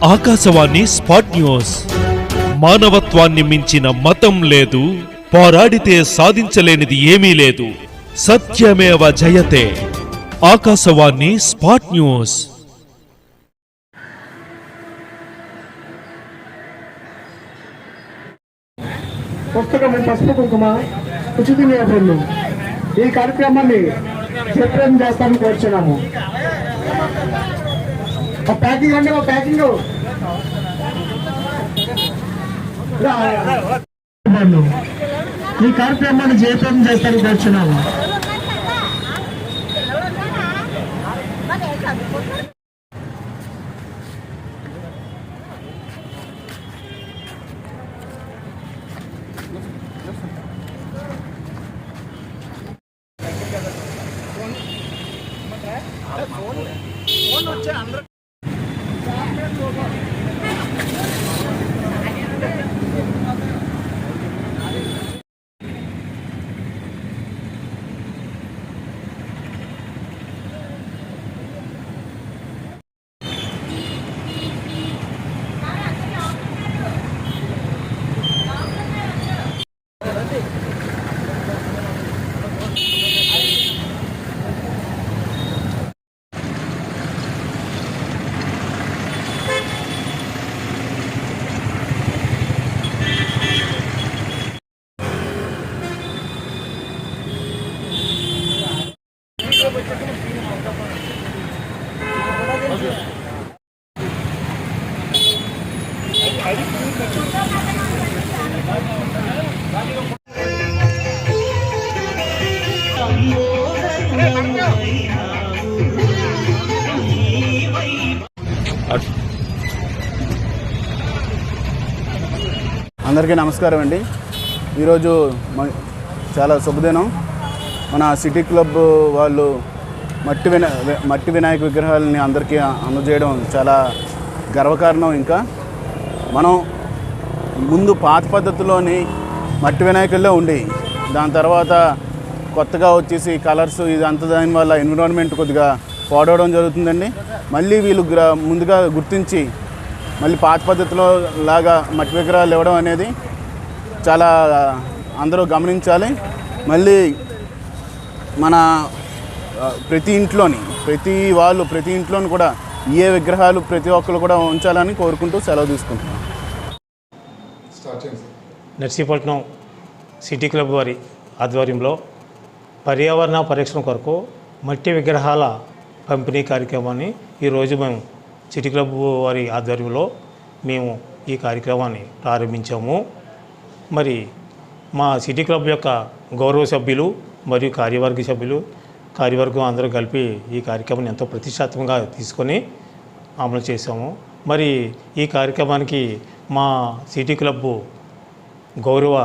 Akashvani spot news. మానవత్వాన్ని మించిన మతం లేదు, పోరాడితే సాధించలేనిది ఏమీ లేదు. సత్యమేవ జయతే. Akashvani spot news. పుస్తకము పసుపు కుంకుమ ఉచిత వినియోగం ఈ కార్యక్రమాన్ని జయప్రదం చేస్తామని కోరుచున్నాము. ప్యాకింగ్ అంటే ప్యాకింగ్ ఈ కార్యక్రమాన్ని జయప్రదం చేస్తామని కోరుచున్నాము. అందరికీ నమస్కారం అండి. ఈరోజు చాలా శుభదినం. మన సిటీ క్లబ్ వాళ్ళు మట్టి వినాయక విగ్రహాలని అందరికీ అందజేయడం చాలా గర్వకారణం. ఇంకా మనం ముందు పాత పద్ధతిలోని మట్టి వినాయకుల్లో ఉండి దాని తర్వాత కొత్తగా వచ్చేసి కలర్స్ ఇదంతా దానివల్ల ఎన్విరాన్మెంట్ కొద్దిగా పాడవడం జరుగుతుందండి. మళ్ళీ వీళ్ళు ముందుగా గుర్తించి మళ్ళీ పాత పద్ధతిలో లాగా మట్టి విగ్రహాలు ఇవ్వడం అనేది చాలా అందరూ గమనించాలి. మళ్ళీ మన ప్రతి ఇంట్లోని కూడా ఏ విగ్రహాలు ప్రతి ఒక్కరు కూడా ఉంచాలని కోరుకుంటూ సెలవు తీసుకుంటున్నాం. నర్సీపట్నం సిటీ క్లబ్ వారి ఆధ్వర్యంలో పర్యావరణ పరిరక్షణ కొరకు మట్టి విగ్రహాల పంపిణీ కార్యక్రమాన్ని ఈరోజు మేము సిటీ క్లబ్ వారి ఆధ్వర్యంలో మేము ఈ కార్యక్రమాన్ని ప్రారంభించాము. మరి మా సిటీ క్లబ్ యొక్క గౌరవ సభ్యులు మరియు కార్యవర్గం అందరూ కలిపి ఈ కార్యక్రమాన్ని ఎంతో ప్రతిష్టాత్మకంగా తీసుకొని అమలు చేశాము. మరి ఈ కార్యక్రమానికి మా సిటీ క్లబ్ గౌరవ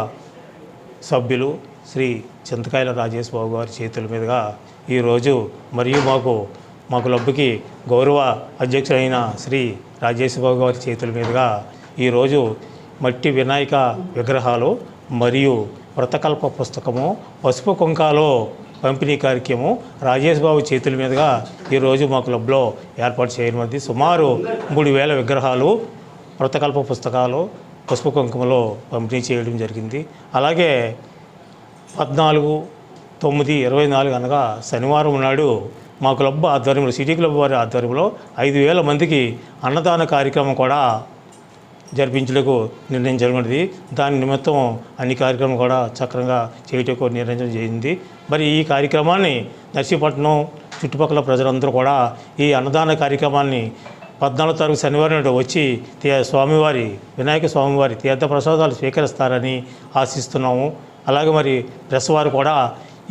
సభ్యులు శ్రీ చింతకాయల రాజేష్ బాబు గారి చేతుల మీదుగా ఈరోజు మరియు మా క్లబ్కి గౌరవ అధ్యక్షుడైన శ్రీ రాజేష్ బాబు గారి చేతుల మీదుగా ఈరోజు మట్టి వినాయక విగ్రహాలు మరియు వ్రతకల్ప పుస్తకము పసుపు కుంకాలో పంపిణీ కార్యక్రమం రాజేష్ బాబు చేతుల మీదుగా ఈరోజు మా క్లబ్లో ఏర్పాటు చేయనున్నది. సుమారు 3000 విగ్రహాలు వ్రతకల్ప పుస్తకాలు పసుపు కుంకుమలో పంపిణీ చేయడం జరిగింది. అలాగే 14/9/24 అనగా శనివారం నాడు మా క్లబ్ ఆధ్వర్యంలో సిటీ క్లబ్ వారి ఆధ్వర్యంలో 5000 మందికి అన్నదాన కార్యక్రమం కూడా జరిపించడానికి నిర్ణయించబడింది. దాని నిమిత్తం అన్ని కార్యక్రమం కూడా చక్రంగా చేయటకు నిర్ణయించడం జరిగింది. మరి ఈ కార్యక్రమాన్ని నర్సీపట్నం చుట్టుపక్కల ప్రజలందరూ కూడా ఈ అన్నదాన కార్యక్రమాన్ని 14వ తారీఖు శనివారం నాడు వచ్చి వినాయక స్వామివారి తీర్థ ప్రసాదాలు స్వీకరిస్తారని ఆశిస్తున్నాము. అలాగే మరి ప్రెస్ వారు కూడా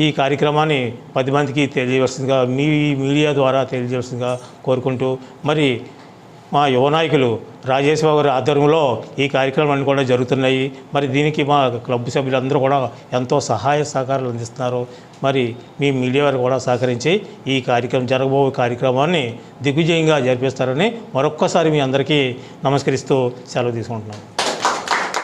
ఈ కార్యక్రమాన్ని 10 మందికి తెలియవలసిందిగా మీడియా ద్వారా తెలియజేయాల్సిందిగా కోరుకుంటూ మరి మా యువ నాయకులు రాజేష్ బాబు గారి ఆధ్వర్యంలో ఈ కార్యక్రమాన్ని కూడా జరుగుతున్నాయి. మరి దీనికి మా క్లబ్ సభ్యులందరూ కూడా ఎంతో సహాయ సహకారాలు అందిస్తున్నారు. మరి మీ మీడియా వారు కూడా సహకరించి ఈ జరగబోయే కార్యక్రమాన్ని దిగ్విజయంగా జరిపిస్తారని మరొక్కసారి మీ అందరికీ నమస్కరిస్తూ సెలవు తీసుకుంటున్నాను.